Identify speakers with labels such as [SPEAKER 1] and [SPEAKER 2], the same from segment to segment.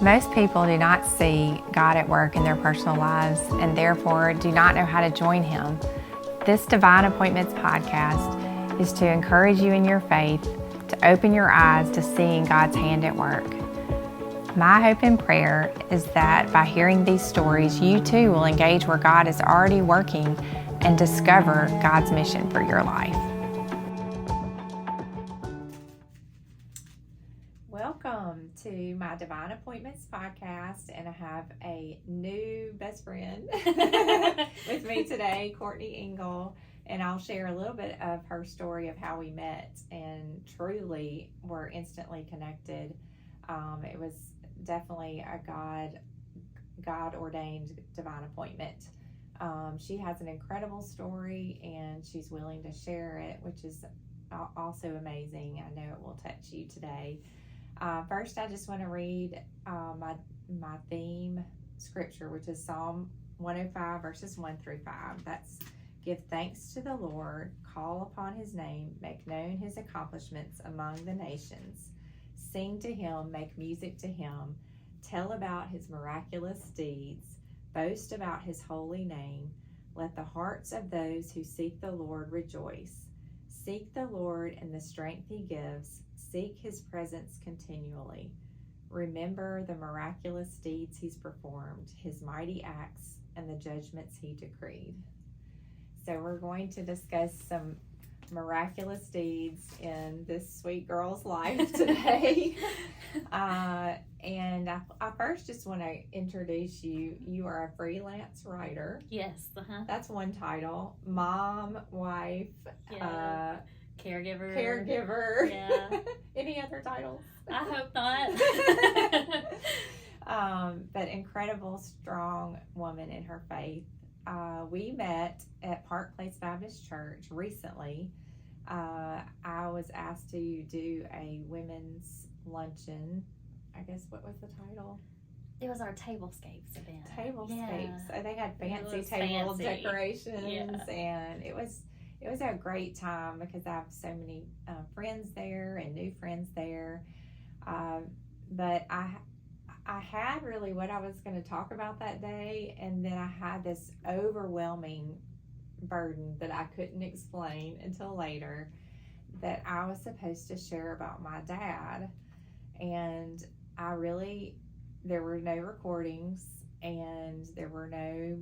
[SPEAKER 1] Most people do not see God at work in their personal lives and therefore do not know how to join Him. This Divine Appointments podcast is to encourage you in your faith, to open your eyes to seeing God's hand at work. My hope and prayer is that by hearing these stories, you too will engage where God is already working and discover God's mission for your life. Welcome to my Divine Appointments podcast, and I have a new best friend with me today, Courtney Ingle, and I'll share a little bit of her story of how we met and truly were instantly connected. It was definitely a God-ordained divine appointment. She has an incredible story and she's willing to share it, which is also amazing. I know it will touch you today. First, I just want to read my theme scripture, which is Psalm 105, verses 1 through 5. That's, give thanks to the Lord, call upon His name, make known His accomplishments among the nations. Sing to Him, make music to Him, tell about His miraculous deeds, boast about His holy name. Let the hearts of those who seek the Lord rejoice. Seek the Lord in the strength He gives. Seek His presence continually. Remember the miraculous deeds He's performed, His mighty acts, and the judgments He decreed. So we're going to discuss some miraculous deeds in this sweet girl's life today. And I first just want to introduce you. You are a freelance writer.
[SPEAKER 2] Yes.
[SPEAKER 1] That's one title. Mom, wife,
[SPEAKER 2] caregiver. Yeah.
[SPEAKER 1] Any other titles?
[SPEAKER 2] I hope
[SPEAKER 1] not. But incredible, strong woman in her faith. We met at Park Place Baptist Church recently. I was asked to do a women's luncheon. I guess, what was the title?
[SPEAKER 2] It was our Tablescapes event.
[SPEAKER 1] Tablescapes. Yeah. They had fancy table decorations, and it was a great time because I have so many friends there and new friends there. But I had really what I was going to talk about that day, and then I had this overwhelming burden that I couldn't explain until later, that I was supposed to share about my dad. And there were no recordings, and there were no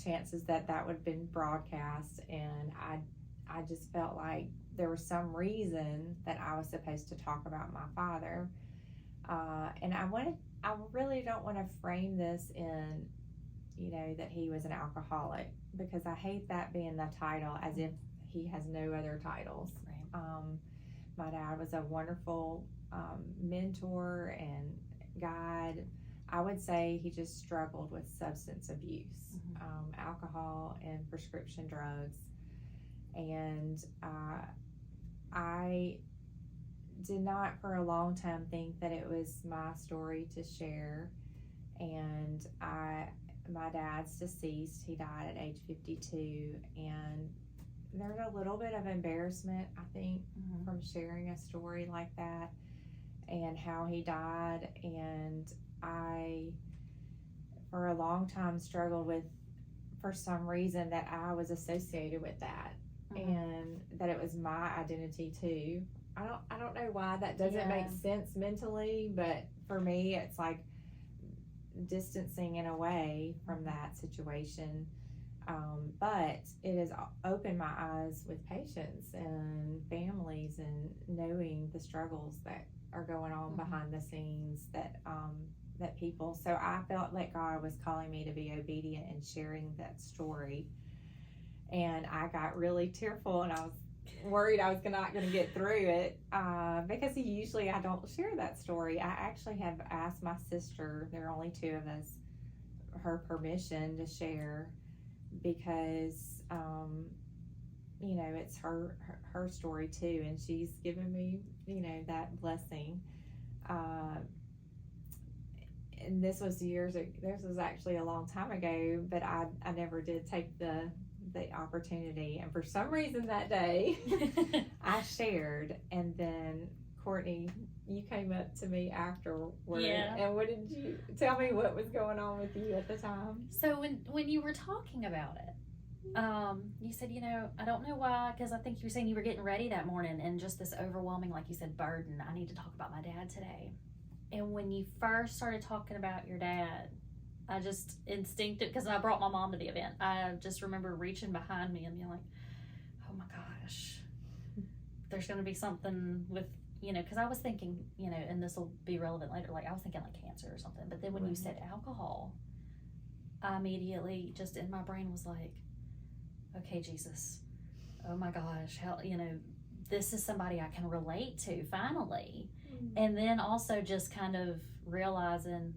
[SPEAKER 1] chances that would have been broadcast, and I just felt like there was some reason that I was supposed to talk about my father. And I really don't want to frame this in, that he was an alcoholic, because I hate that being the title, as if he has no other titles. Right. My dad was a wonderful mentor and guide. I would say he just struggled with substance abuse, alcohol and prescription drugs. And I did not for a long time think that it was my story to share. And my dad's deceased. He died at age 52. And there's a little bit of embarrassment, I think, from sharing a story like that and how he died. And I, for a long time, struggled with, for some reason, that I was associated with that, and that it was my identity too. I don't know why that doesn't make sense mentally, but for me, it's like distancing in a way from that situation. But it has opened my eyes with patients and families, and knowing the struggles that are going on behind the scenes that people. So I felt like God was calling me to be obedient and sharing that story. And I got really tearful, and I was worried I was not going to get through it, because usually I don't share that story. I actually have asked my sister, there are only two of us, her permission to share, because it's her story too, and she's given me that blessing. And this was actually a long time ago, but I never did take the opportunity, and for some reason that day I shared, and then Courtney, you came up to me afterward.
[SPEAKER 2] Yeah.
[SPEAKER 1] And what did you tell me what was going on with you at the time?
[SPEAKER 2] So when you were talking about it, you said, I don't know why, because I think you were saying you were getting ready that morning and just this overwhelming, like you said, burden. I need to talk about my dad today. And when you first started talking about your dad, I just instinctive, because I brought my mom to the event. I just remember reaching behind me and being like, oh my gosh, there's going to be something with, because I was thinking, and this will be relevant later, like I was thinking like cancer or something. But then when you said alcohol, I immediately just in my brain was like, okay, Jesus, oh my gosh, how, this is somebody I can relate to finally. And then also just kind of realizing,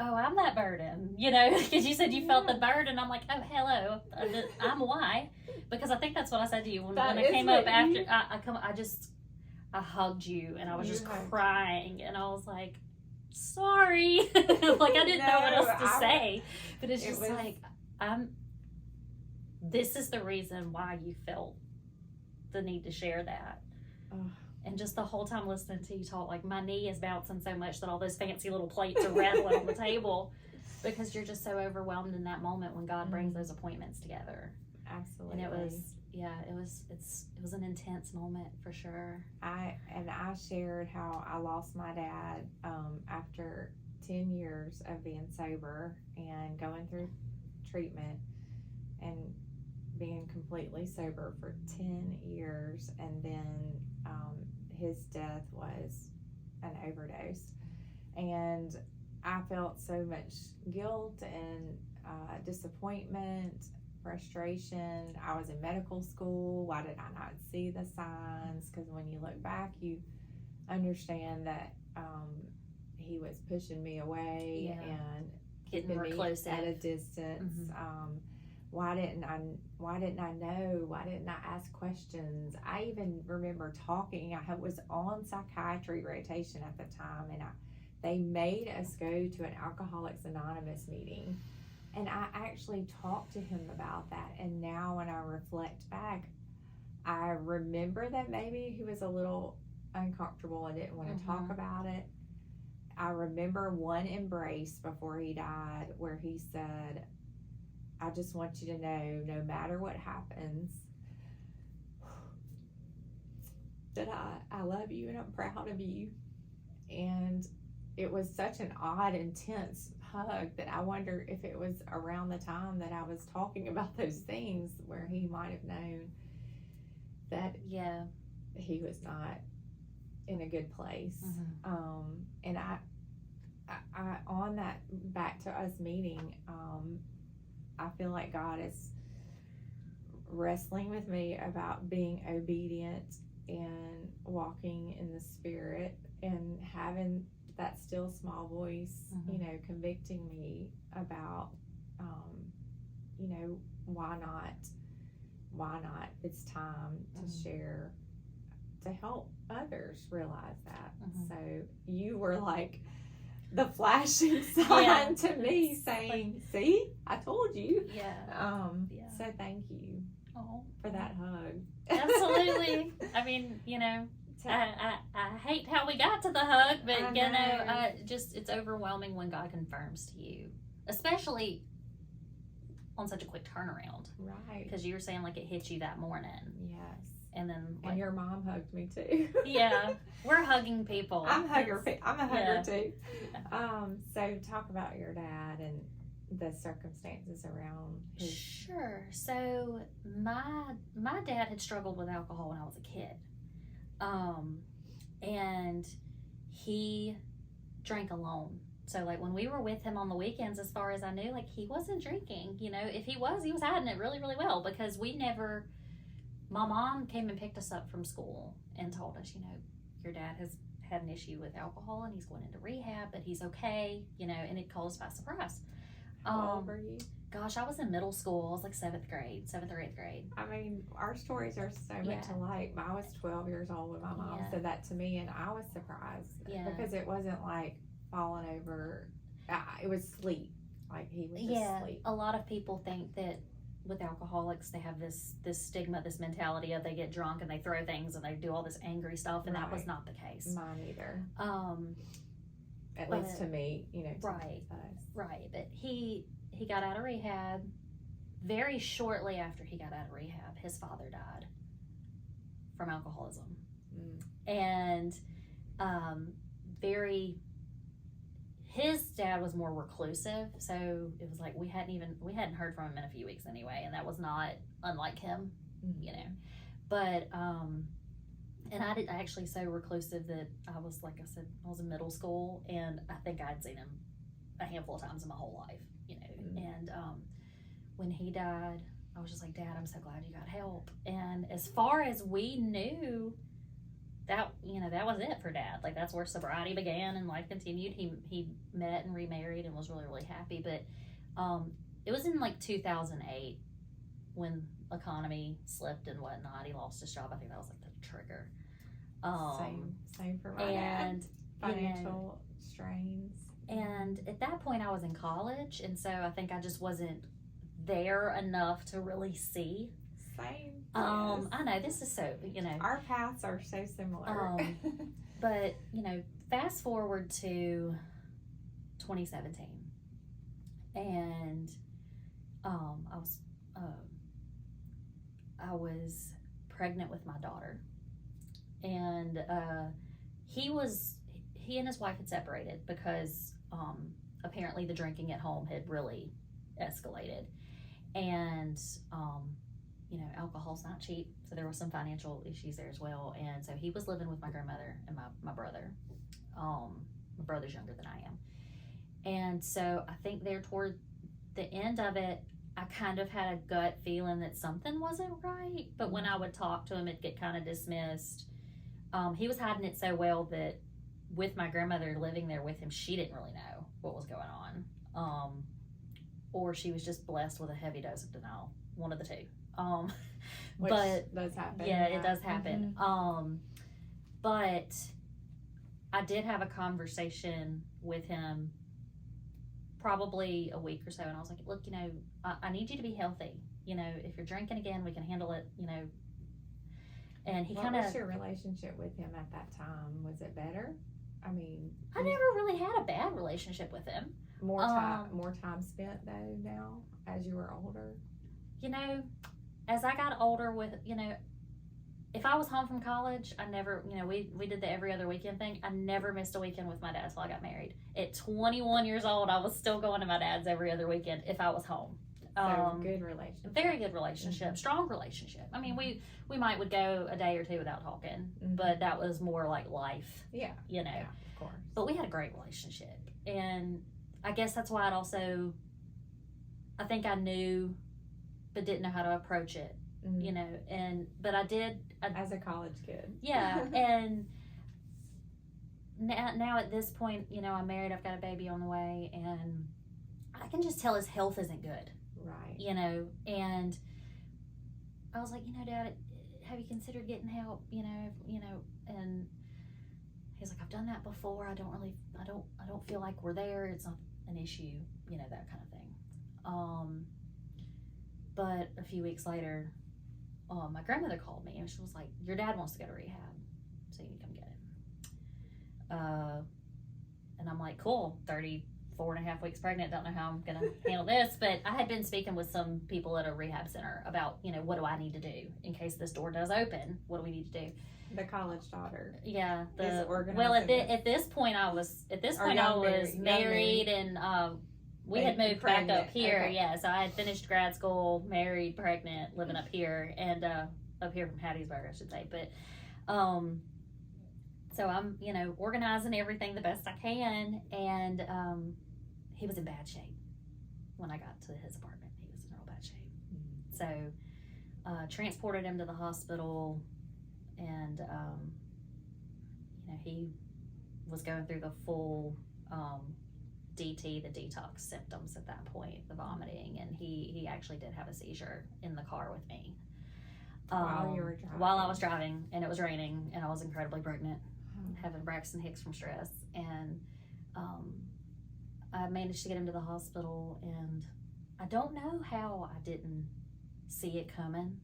[SPEAKER 2] oh, I'm that burden, because you said you felt the burden. I'm like, oh, hello, I'm why? Because I think that's what I said to you when I came up after. I hugged you and I was just crying and I was like, sorry, like I didn't know what else to say, but it's just like this is the reason why you felt the need to share that. And just the whole time listening to you talk, like my knee is bouncing so much that all those fancy little plates are rattling on the table, because you're just so overwhelmed in that moment when God brings those appointments together.
[SPEAKER 1] Absolutely.
[SPEAKER 2] And it was an intense moment for sure.
[SPEAKER 1] I shared how I lost my dad after 10 years of being sober and going through treatment and being completely sober for 10 years, and then his death was an overdose, and I felt so much guilt and disappointment, frustration. I was in medical school. Why did I not see the signs? Because when you look back, you understand that he was pushing me away and
[SPEAKER 2] getting more close
[SPEAKER 1] at a distance. Why didn't I know? Why didn't I ask questions? I even remember talking. I was on psychiatry rotation at the time, and they made us go to an Alcoholics Anonymous meeting, and I actually talked to him about that. And now when I reflect back, I remember that maybe he was a little uncomfortable and didn't want to talk about it. I remember one embrace before he died where he said, I just want you to know, no matter what happens, that I love you and I'm proud of you. And it was such an odd, intense hug that I wonder if it was around the time that I was talking about those things where he might have known that he was not in a good place. And I on that, back to us meeting, I feel like God is wrestling with me about being obedient and walking in the Spirit and having that still small voice, convicting me about, why not? It's time to share, to help others realize that. So you were like the flashing sign to me saying, see, I told you. So thank you for that hug.
[SPEAKER 2] Absolutely. I mean, I hate how we got to the hug, but it's overwhelming when God confirms to you, especially on such a quick turnaround.
[SPEAKER 1] Right.
[SPEAKER 2] Because you were saying like it hit you that morning.
[SPEAKER 1] Yes.
[SPEAKER 2] And then
[SPEAKER 1] and your mom hugged me too.
[SPEAKER 2] We're hugging people.
[SPEAKER 1] I'm a hugger too. So talk about your dad and the circumstances around his.
[SPEAKER 2] Sure. So my dad had struggled with alcohol when I was a kid. And he drank alone. So like when we were with him on the weekends, as far as I knew, like he wasn't drinking. If he was hiding it really, really well, because my mom came and picked us up from school and told us, your dad has had an issue with alcohol and he's going into rehab, but he's okay, and it caught us by surprise.
[SPEAKER 1] How old were you?
[SPEAKER 2] Gosh, I was in middle school. I was like 7th or 8th grade.
[SPEAKER 1] I mean, our stories are so much alike. I was 12 years old when my mom said that to me, and I was surprised because it wasn't like falling over. It was sleep. Like he was just sleep.
[SPEAKER 2] A lot of people think that with alcoholics, they have this stigma, this mentality of they get drunk and they throw things and they do all this angry stuff, and that was not the case.
[SPEAKER 1] Mine either. At
[SPEAKER 2] But-
[SPEAKER 1] least to me, you know. To
[SPEAKER 2] Right.
[SPEAKER 1] us.
[SPEAKER 2] Right, but he got out of rehab. Very shortly after he got out of rehab, his father died from alcoholism. And his dad was more reclusive, so it was like we hadn't heard from him in a few weeks anyway, and that was not unlike him, you know. But and I actually so reclusive that I was, like I said, I was in middle school, and I think I'd seen him a handful of times in my whole life, you know. And when he died, I was just like, Dad, I'm so glad you got help. And as far as we knew, that, you know, that was it for Dad. Like, that's where sobriety began and life continued. He met and remarried and was really, really happy. But it was in like 2008 when economy slipped and whatnot. He lost his job. I think that was like the trigger.
[SPEAKER 1] Same for my
[SPEAKER 2] and
[SPEAKER 1] dad. Financial strains.
[SPEAKER 2] And at that point, I was in college, and so I think I just wasn't there enough to really see.
[SPEAKER 1] Same.
[SPEAKER 2] I know this is so, you know,
[SPEAKER 1] our paths are so similar.
[SPEAKER 2] But you know, fast forward to 2017, and I was pregnant with my daughter, and he and his wife had separated because apparently the drinking at home had really escalated, and you know, alcohol's not cheap, so there was some financial issues there as well. And so he was living with my grandmother and my brother. My brother's younger than I am, and so I think there toward the end of it, I kind of had a gut feeling that something wasn't right. But when I would talk to him, it'd get kind of dismissed. He was hiding it so well that with my grandmother living there with him, she didn't really know what was going on. Or she was just blessed with a heavy dose of denial. One of the two.
[SPEAKER 1] Which
[SPEAKER 2] but
[SPEAKER 1] does happen.
[SPEAKER 2] Yeah, it does happen. But I did have a conversation with him probably a week or so, and I was like, look, you know, I need you to be healthy. You know, if you're drinking again, we can handle it, you know. And he
[SPEAKER 1] what
[SPEAKER 2] kind of...
[SPEAKER 1] was your relationship with him at that time? Was it better? I mean...
[SPEAKER 2] I never really had a bad relationship with him.
[SPEAKER 1] More time spent, though, now, as you were older?
[SPEAKER 2] You know, as I got older with, you know, if I was home from college, I never, you know, we did the every other weekend thing. I never missed a weekend with my dad until I got married. At 21 years old, I was still going to my dad's every other weekend if I was home.
[SPEAKER 1] So good relationship.
[SPEAKER 2] Very good relationship. Strong relationship. I mean, we would go a day or two without talking, but that was more like life.
[SPEAKER 1] Yeah.
[SPEAKER 2] You know.
[SPEAKER 1] Yeah, of course.
[SPEAKER 2] But we had a great relationship. And I guess that's why I think I knew, but didn't know how to approach it, you know, but I did.
[SPEAKER 1] As a college kid.
[SPEAKER 2] Yeah. And now at this point, you know, I'm married, I've got a baby on the way, and I can just tell his health isn't good.
[SPEAKER 1] Right.
[SPEAKER 2] You know, and I was like, you know, Dad, have you considered getting help? You know, and he's like, I've done that before. I don't feel like we're there. It's not an issue, you know, that kind of thing. But a few weeks later, my grandmother called me and she was like, your dad wants to go to rehab, so you need to come get him. And I'm like, cool, 34.5 weeks pregnant, don't know how I'm gonna handle this. But I had been speaking with some people at a rehab center about, you know, what do I need to do in case this door does open? What do we need to do?
[SPEAKER 1] The college daughter.
[SPEAKER 2] Yeah.
[SPEAKER 1] Well,
[SPEAKER 2] at this point I was married and we had moved back up here. Okay. Yeah, so I had finished grad school, married, pregnant, living up here, and up here from Hattiesburg, I should say. But so I'm, you know, organizing everything the best I can, and he was in bad shape when I got to his apartment. He was in real bad shape. So transported him to the hospital, and you know, he was going through the full DT, the detox symptoms at that point, the vomiting, and he actually did have a seizure in the car with me.
[SPEAKER 1] While you were driving?
[SPEAKER 2] While I was driving, and it was raining, and I was incredibly pregnant, having Braxton Hicks from stress, and I managed to get him to the hospital, and I don't know how I didn't see it coming,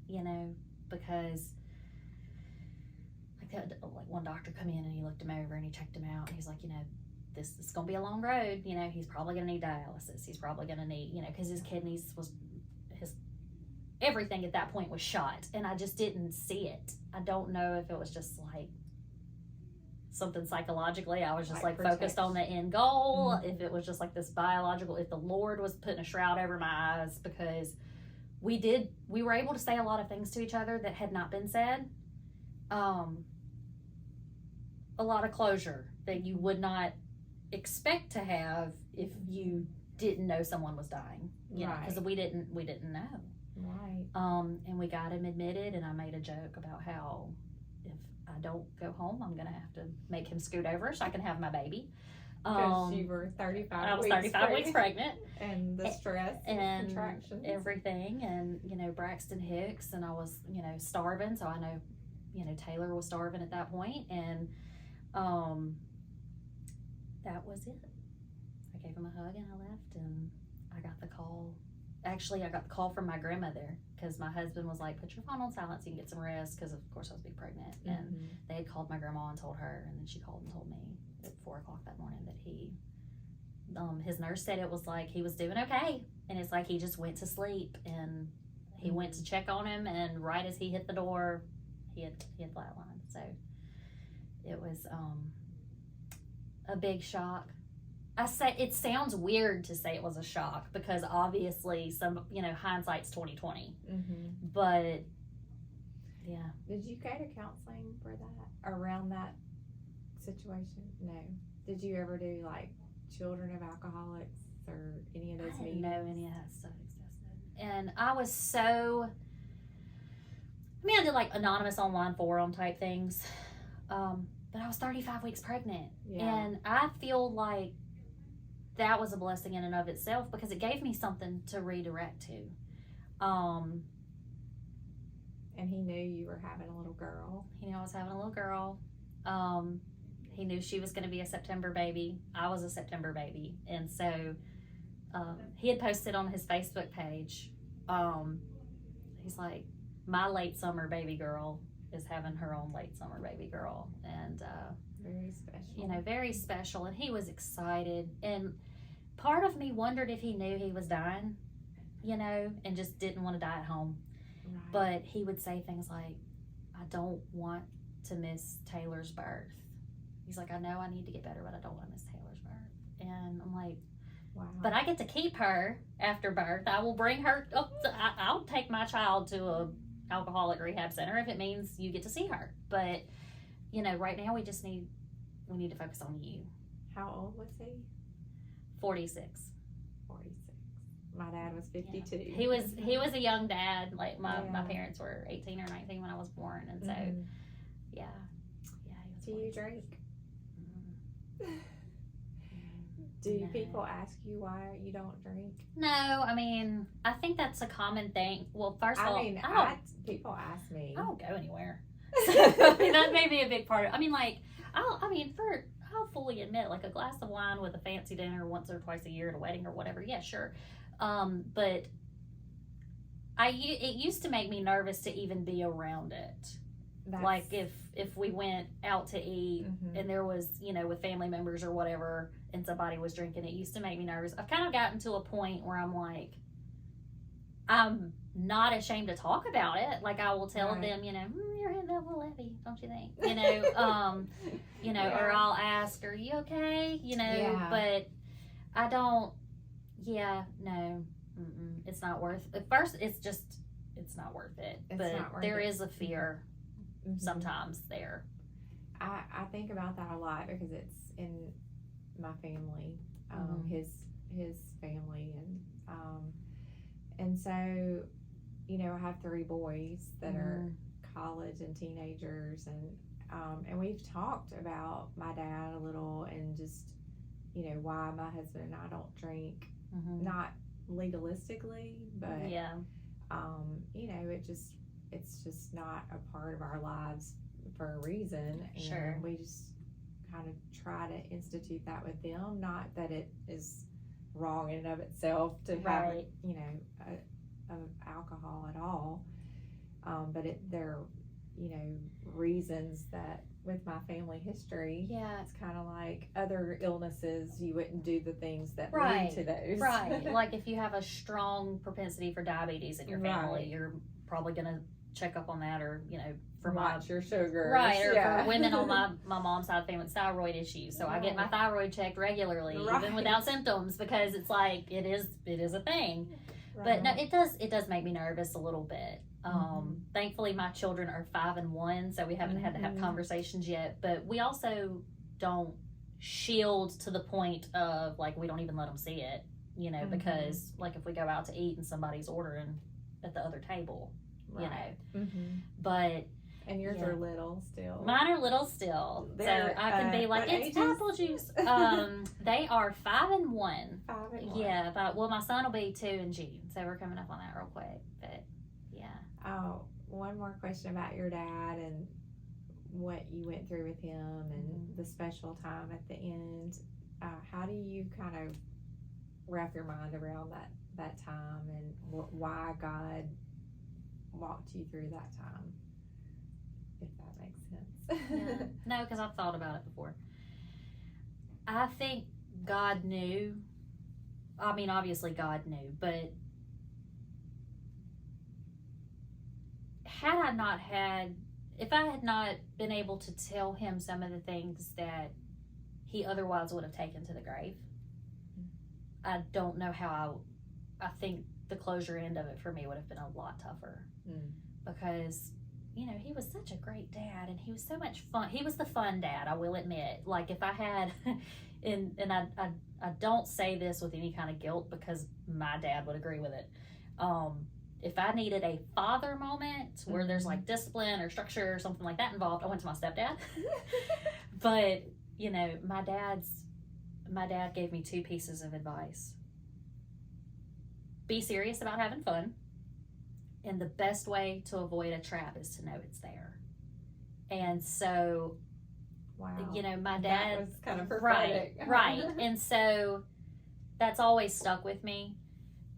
[SPEAKER 2] you know, because like one doctor come in and he looked him over and he checked him out and he's like, you know, this is going to be a long road, you know, he's probably going to need dialysis, he's probably going to need, you know, because his kidneys his everything at that point was shot, and I just didn't see it. I don't know if it was just like something psychologically, I was just like focused on the end goal, if it was just like this biological, if the Lord was putting a shroud over my eyes, because we were able to say a lot of things to each other that had not been said, a lot of closure that you would not expect to have if you didn't know someone was dying, you know, because we didn't know, and we got him admitted, and I made a joke about how if I don't go home, I'm gonna have to make him scoot over so I can have my baby.
[SPEAKER 1] Because you were 35
[SPEAKER 2] I was 35 weeks pregnant.
[SPEAKER 1] And the stress and contractions.
[SPEAKER 2] Everything. And, you know, Braxton Hicks, and I was, you know, starving. So I know, you know, Taylor was starving at that point. And that was it. I gave him a hug and I left, and I got the call. Actually, I got the call from my grandmother, because my husband was like, put your phone on silent so you can get some rest, because of course I was being pregnant. And they had called my grandma and told her, and then she called and told me at 4 o'clock that morning that he, his nurse said it was like he was doing okay, and it's like he just went to sleep, and he went to check on him, and right as he hit the door, he had flatlined. So it was a big shock. I say it sounds weird to say it was a shock, because obviously some, you know, hindsight's 20/20. But yeah.
[SPEAKER 1] Did you go to counseling for that, around that situation? No. Did you ever do like Children of Alcoholics or any of those meetings?
[SPEAKER 2] I didn't know any of that stuff existed. And I was so, I did like anonymous online forum type things, but I was 35 weeks pregnant. And I feel like that was a blessing in and of itself, because it gave me something to redirect to.
[SPEAKER 1] And he knew you were having a little girl.
[SPEAKER 2] He knew I was having a little girl. He knew she was going to be a September baby. I was a September baby. And so he had posted on his Facebook page, he's like, my late summer baby girl is having her own late summer baby girl. And
[SPEAKER 1] very special.
[SPEAKER 2] You know, very special. And he was excited. And part of me wondered if he knew he was dying, you know, and just didn't want to die at home. But he would say things like, I don't want to miss Taylor's birth. He's like, I know I need to get better, but I don't want to miss Taylor's birth. And I'm like, wow. But I get to keep her after birth. I will bring her, I'll take my child to a alcoholic rehab center if it means you get to see her. But, you know, right now we need to focus on you.
[SPEAKER 1] How old was he?
[SPEAKER 2] 46.
[SPEAKER 1] My dad was 52.
[SPEAKER 2] Yeah. He was a young dad. Like my parents were 18 or 19 when I was born, and so he was.
[SPEAKER 1] Do you drink? Do people ask you why you don't drink?
[SPEAKER 2] No, I think that's a common thing. Well, first of all,
[SPEAKER 1] people ask me.
[SPEAKER 2] I don't go anywhere. So, that may be a big part of it. I'll fully admit, like a glass of wine with a fancy dinner once or twice a year at a wedding or whatever, yeah, sure. But it used to make me nervous to even be around it. Like if we went out to eat and there was, you know, with family members or whatever, and somebody was drinking, it used to make me nervous. I've kind of gotten to a point where I'm like, I'm not ashamed to talk about it. Like I will tell them, you know, you're hitting that little heavy, don't you think? You know, you know, or I'll ask, are you okay? You know, but I don't. Yeah, no, it's not worth. At first, it's not worth it. But there is a fear sometimes there.
[SPEAKER 1] I think about that a lot because it's in my family, his family, and so, you know, I have 3 boys that are college and teenagers, and we've talked about my dad a little, and just, you know, why my husband and I don't drink, not legalistically, but you know, it's just not a part of our lives for a reason, and we just kind of try to institute that with them. Not that it is wrong in and of itself to have, you know, of alcohol at all. But there are, reasons that with my family history, it's kind of like other illnesses, you wouldn't do the things that lead to those.
[SPEAKER 2] Right. Like if you have a strong propensity for diabetes in your family, you're probably going to check up on that, or, for
[SPEAKER 1] watch your sugar.
[SPEAKER 2] Right. Or for women on my mom's side of the family with thyroid issues. So I get my thyroid checked regularly, even without symptoms, because it's like, it is a thing. But no, it does make me nervous a little bit. Thankfully my children are 5 and 1, so we haven't had to have conversations yet, but we also don't shield to the point of like, we don't even let them see it, because like if we go out to eat and somebody's ordering at the other table, but
[SPEAKER 1] and yours are little still.
[SPEAKER 2] Mine are little still. So I can be like, it's apple juice. They are 5 and 1.
[SPEAKER 1] 5 and 1.
[SPEAKER 2] Yeah, but my son will be 2 in June, so we're coming up on that real quick. But
[SPEAKER 1] oh, one more question about your dad and what you went through with him and the special time at the end. How do you kind of wrap your mind around that time and why God walked you through that time? If that makes sense.
[SPEAKER 2] No, because I've thought about it before. I think God knew. I mean, obviously God knew, but if I had not been able to tell him some of the things that he otherwise would have taken to the grave, I don't know how I think the closure end of it for me would have been a lot tougher. Because he was such a great dad, and he was so much fun. He was the fun dad, I will admit. Like if I had, and I don't say this with any kind of guilt, because my dad would agree with it. If I needed a father moment where there's like discipline or structure or something like that involved, I went to my stepdad. But my dad gave me 2 pieces of advice. Be serious about having fun. And the best way to avoid a trap is to know it's there. And so,
[SPEAKER 1] wow.
[SPEAKER 2] My dad
[SPEAKER 1] that was kind of prophetic.
[SPEAKER 2] Right. And so that's always stuck with me.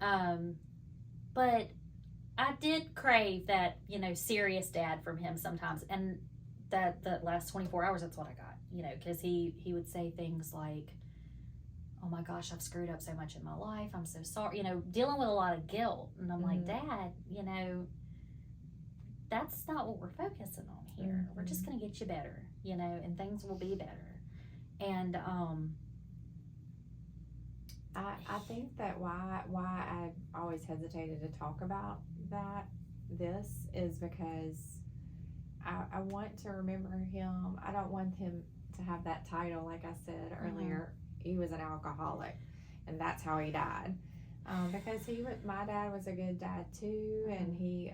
[SPEAKER 2] But I did crave that, serious dad from him sometimes. And that last 24 hours, that's what I got, because he would say things like, oh my gosh, I've screwed up so much in my life. I'm so sorry, dealing with a lot of guilt. And I'm like, Dad, that's not what we're focusing on here. We're just going to get you better, and things will be better. And
[SPEAKER 1] I think that why I always hesitated to talk about this is because I want to remember him. I don't want him to have that title, like I said earlier. He was an alcoholic, and that's how he died. Because my dad was a good dad too, and he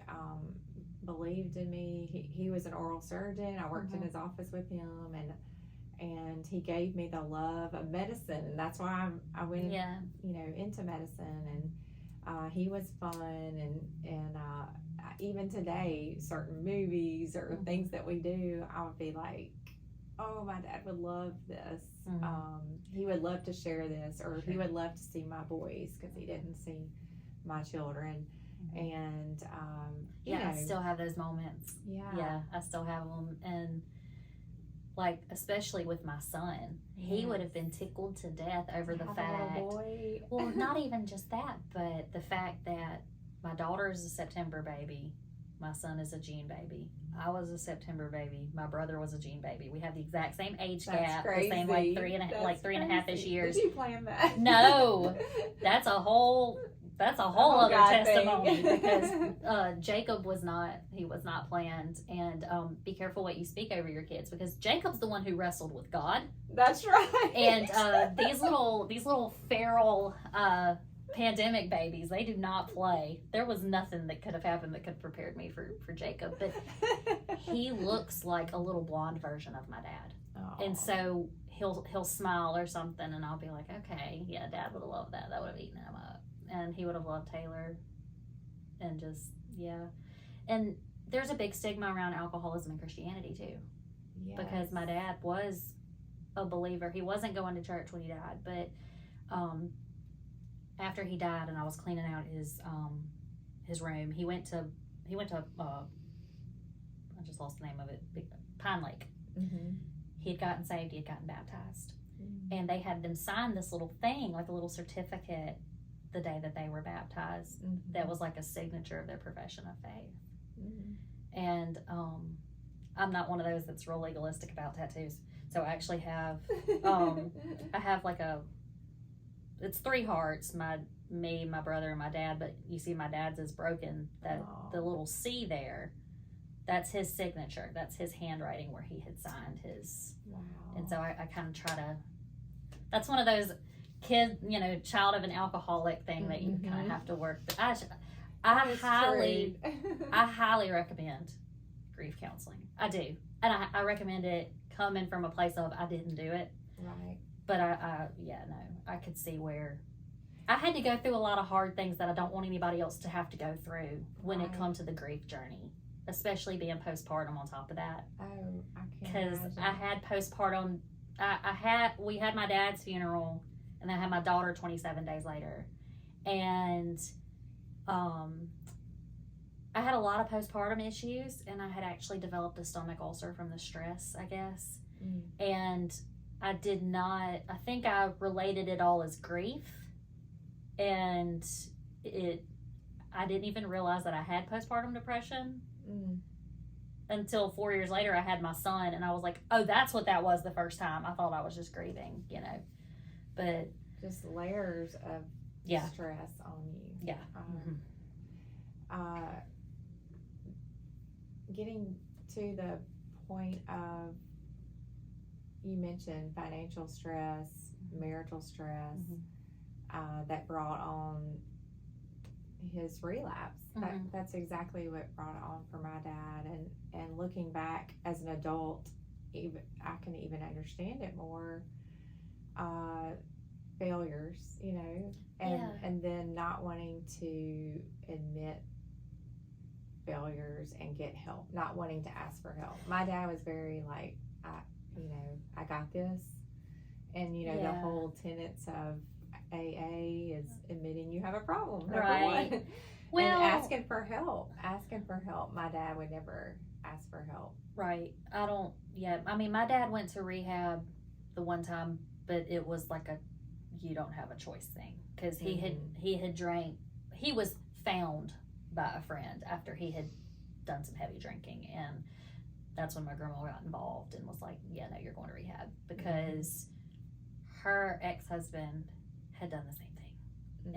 [SPEAKER 1] believed in me. He was an oral surgeon. I worked in his office with him, and he gave me the love of medicine, and that's why I went into medicine. And he was fun, and even today, certain movies or things that we do, I would be like, oh, my dad would love this. He would love to share this, or he would love to see my boys, because he didn't see my children. And
[SPEAKER 2] I still have those moments. Yeah, I still have them. And like, especially with my son, he would have been tickled to death over the fact, well, not even just that, but the fact that my daughter is a September baby, my son is a June baby. I was a September baby. My brother was a June baby. We have the exact same age gap,
[SPEAKER 1] crazy.
[SPEAKER 2] The same like three and a half-ish years.
[SPEAKER 1] Did you plan that?
[SPEAKER 2] No, that's a whole other testimony because Jacob was not planned. And be careful what you speak over your kids, because Jacob's the one who wrestled with God.
[SPEAKER 1] That's right.
[SPEAKER 2] And these little feral pandemic babies, they do not play. There was nothing that could have happened that could have prepared me for Jacob, but he looks like a little blonde version of my dad.
[SPEAKER 1] Aww.
[SPEAKER 2] And so he'll smile or something, and I'll be like, okay, yeah, Dad would have loved that. That would have eaten him up. And he would have loved Taylor. And just, yeah. And there's a big stigma around alcoholism in Christianity too.
[SPEAKER 1] Yes.
[SPEAKER 2] Because my dad was a believer. He wasn't going to church when he died, but after he died and I was cleaning out his room. He went to I just lost the name of it, Pine Lake.
[SPEAKER 1] Mm-hmm.
[SPEAKER 2] He had gotten saved. He had gotten baptized,
[SPEAKER 1] Mm-hmm.
[SPEAKER 2] and they had them sign this little thing, like a little certificate, the day that they were baptized.
[SPEAKER 1] Mm-hmm.
[SPEAKER 2] That was like a signature of their profession of faith.
[SPEAKER 1] Mm-hmm.
[SPEAKER 2] And I'm not one of those that's real legalistic about tattoos. So I actually have I have like it's 3 hearts, me, my brother, and my dad, but you see my dad's is broken. That
[SPEAKER 1] Aww.
[SPEAKER 2] the little C there, that's his signature. That's his handwriting where he had signed his.
[SPEAKER 1] Wow.
[SPEAKER 2] And so I kind of try to, that's one of those child of an alcoholic thing that you kind of have to work. But I highly recommend grief counseling. I do. And I recommend it coming from a place of I didn't do it.
[SPEAKER 1] Right.
[SPEAKER 2] But I could see where I had to go through a lot of hard things that I don't want anybody else to have to go through when it comes to the grief journey, especially being postpartum on top of that.
[SPEAKER 1] Oh, I can't.
[SPEAKER 2] Because
[SPEAKER 1] imagine.
[SPEAKER 2] I had postpartum. We had my dad's funeral, and then I had my daughter 27 days later, and I had a lot of postpartum issues, and I had actually developed a stomach ulcer from the stress, I guess. And I think I related it all as grief, and I didn't even realize that I had postpartum depression until 4 years later. I had my son, and I was like, oh, that's what that was the first time. I thought I was just grieving, but
[SPEAKER 1] just layers of stress on you.
[SPEAKER 2] Yeah.
[SPEAKER 1] Getting to the point of, you mentioned financial stress, marital stress, that brought on his relapse. That's exactly what brought it on for my dad. And looking back as an adult, I can even understand it more. Failures, and then not wanting to admit failures and get help, not wanting to ask for help. My dad was very like, I got this, and the whole tenets of AA is admitting you have a problem,
[SPEAKER 2] right?
[SPEAKER 1] One.
[SPEAKER 2] Well,
[SPEAKER 1] and asking for help. My dad would never ask for help.
[SPEAKER 2] Right. I mean, my dad went to rehab the one time, but it was like you don't have a choice thing, because he had drank. He was found by a friend after he had done some heavy drinking, and that's when my grandma got involved and was like, yeah, no, you're going to rehab, because her ex-husband had done the same thing.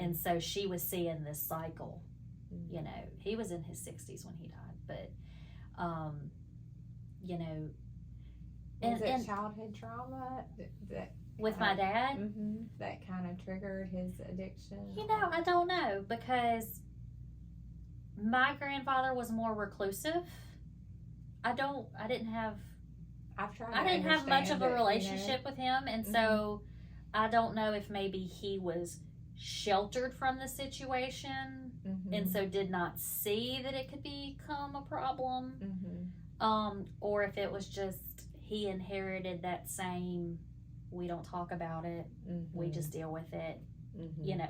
[SPEAKER 2] And so she was seeing this cycle. He was in his 60s when he died, but
[SPEAKER 1] was it childhood trauma that
[SPEAKER 2] with my dad
[SPEAKER 1] that kind of triggered his addiction?
[SPEAKER 2] I don't know, because my grandfather was more reclusive. I didn't have much of a relationship with him, and so I don't know if maybe he was sheltered from the situation and so did not see that it could become a problem, or if it was just he inherited that same, we don't talk about it, we just deal with it,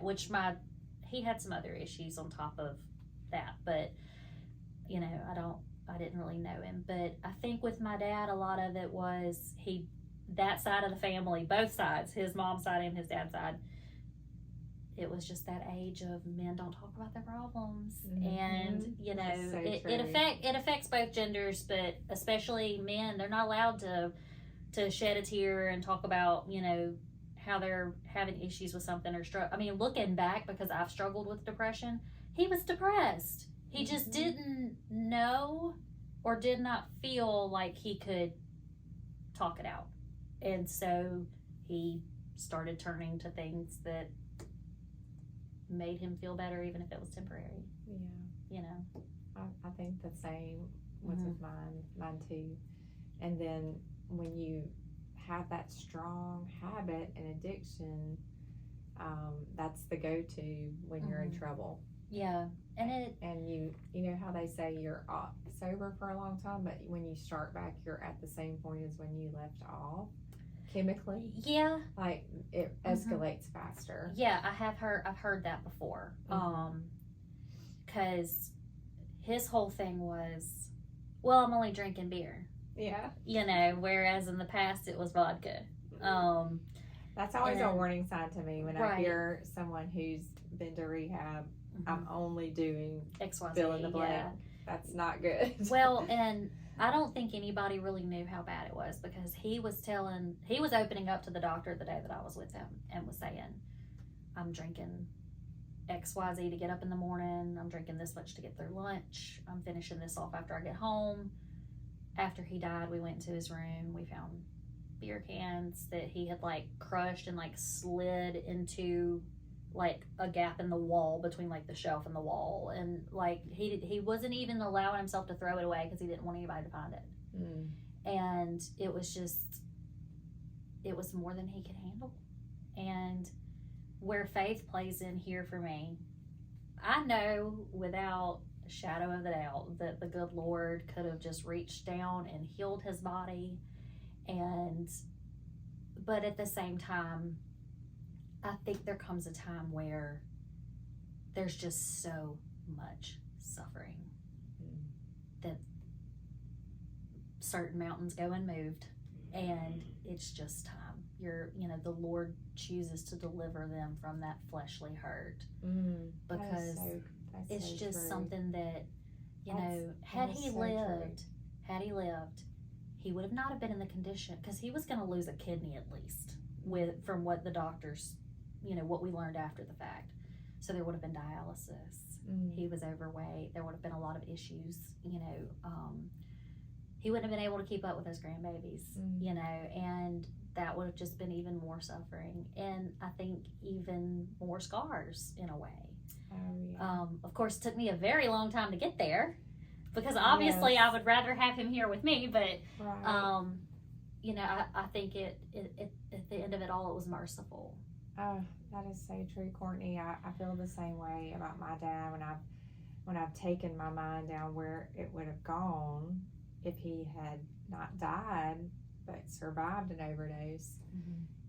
[SPEAKER 2] which he had some other issues on top of that, but I didn't really know him. But I think with my dad, a lot of it was that side of the family, both sides, his mom's side and his dad's side, it was just that age of men don't talk about their problems, and it affects both genders, but especially men. They're not allowed to shed a tear and talk about how they're having issues with something or struggle. I mean, looking back, because I've struggled with depression, he was depressed. He just didn't know or did not feel like he could talk it out. And so he started turning to things that made him feel better, even if it was temporary.
[SPEAKER 1] I think the same was with mine too. And then when you have that strong habit and addiction, that's the go-to when you're in trouble.
[SPEAKER 2] Yeah.
[SPEAKER 1] And you know how they say you're sober for a long time, but when you start back, you're at the same point as when you left off, chemically.
[SPEAKER 2] Yeah.
[SPEAKER 1] Like it escalates faster.
[SPEAKER 2] Yeah, I've heard that before. because his whole thing was, well, I'm only drinking beer.
[SPEAKER 1] Yeah.
[SPEAKER 2] You know, whereas in the past it was vodka.
[SPEAKER 1] That's always a warning sign to me when I
[SPEAKER 2] Right.
[SPEAKER 1] hear someone who's been to rehab. I'm only doing
[SPEAKER 2] XYZ,
[SPEAKER 1] fill in the blank.
[SPEAKER 2] yeah.
[SPEAKER 1] That's not good.
[SPEAKER 2] Well, and I don't think anybody really knew how bad it was, because he was opening up to the doctor the day that I was with him and was saying, I'm drinking XYZ to get up in the morning. I'm drinking this much to get through lunch. I'm finishing this off after I get home. After he died, we went to his room. We found beer cans that he had like crushed and like slid into like a gap in the wall between like the shelf and the wall, and like he wasn't even allowing himself to throw it away because he didn't want anybody to find it. And it was more than he could handle. And where faith plays in here for me, I know without a shadow of a doubt that the good Lord could have just reached down and healed his body, but at the same time, I think there comes a time where there's just so much suffering that certain mountains go unmoved, and it's just time. The Lord chooses to deliver them from that fleshly hurt, because it's so just true. Something that, had he lived, he would have not have been in the condition, because he was going to lose a kidney at least, from what the doctors, what we learned after the fact. So there would have been dialysis. He was overweight. There would have been a lot of issues. He wouldn't have been able to keep up with his grandbabies. And that would have just been even more suffering, and I think even more scars in a way. Of course, it took me a very long time to get there, because obviously I would rather have him here with me, but I think it at the end of it all, it was merciful.
[SPEAKER 1] Oh, that is so true, Courtney. I feel the same way about my dad when I've taken my mind down where it would have gone if he had not died but survived an overdose.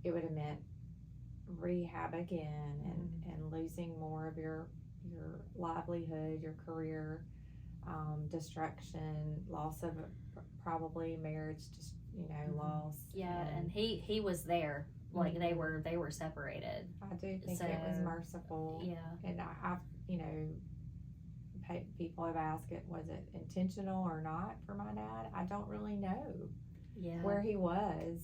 [SPEAKER 1] It would have meant rehab again, and losing more of your livelihood, your career, destruction, loss of probably marriage, just loss.
[SPEAKER 2] And he was there, like they were separated.
[SPEAKER 1] I do think it was merciful. And I people have asked was it intentional or not for my dad. I don't really know where he was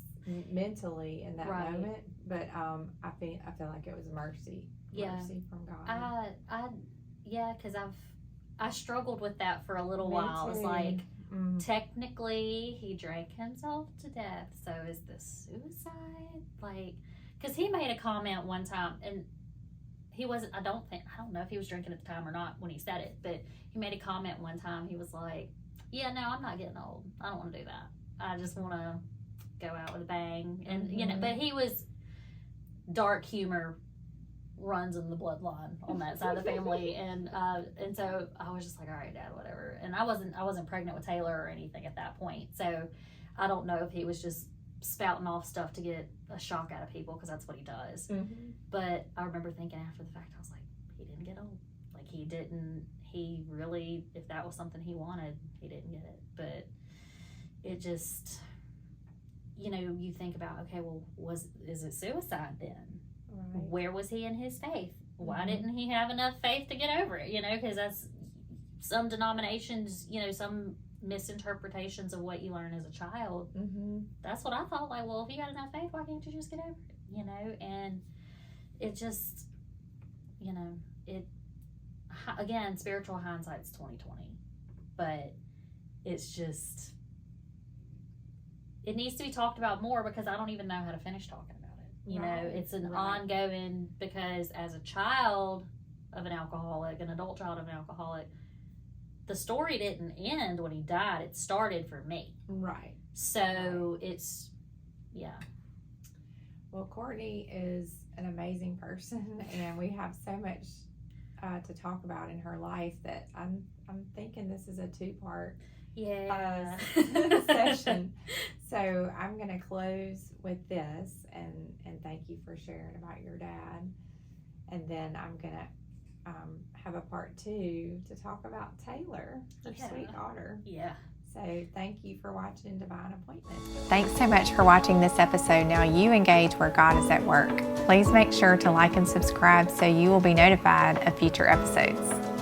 [SPEAKER 1] mentally in that moment, but I feel like it was mercy from God.
[SPEAKER 2] Because I struggled with that for a little while. I was like, technically he drank himself to death, so is this suicide? Like, because he made a comment one time, and he wasn't, I don't know if he was drinking at the time or not when he said it, but he made a comment one time. He was like, no, I'm not getting old. I don't want to do that. I just want to go out with a bang. And, but he was, dark humor runs in the bloodline on that side of the family. And so I was just like, all right, Dad, whatever. And I wasn't pregnant with Taylor or anything at that point. So I don't know if he was just spouting off stuff to get a shock out of people, because that's what he does. But I remember thinking after the fact, I was like, he didn't get old. Like, he really, if that was something he wanted, he didn't get it. But it just, you think about, okay, well, is it suicide then? Where was he in his faith? Why didn't he have enough faith to get over it? Because that's some denominations, some misinterpretations of what you learn as a child. That's what I thought. Like, well, if you got enough faith, why can't you just get over it? And it just, it, again, spiritual hindsight's 20/20, but it's just, it needs to be talked about more, because I don't even know how to finish talking about it. It's an ongoing, because as a child of an alcoholic, an adult child of an alcoholic, the story didn't end when he died. It started for me. So it's,
[SPEAKER 1] Well, Courtney is an amazing person, and we have so much to talk about in her life that I'm thinking this is a 2-part session. So I'm going to close with this, and thank you for sharing about your dad. And then I'm have a part 2 to talk about Taylor, her sweet daughter.
[SPEAKER 2] Yeah.
[SPEAKER 1] So thank you for watching Divine Appointment.
[SPEAKER 3] Thanks so much for watching this episode. Now you engage where God is at work. Please make sure to like and subscribe so you will be notified of future episodes.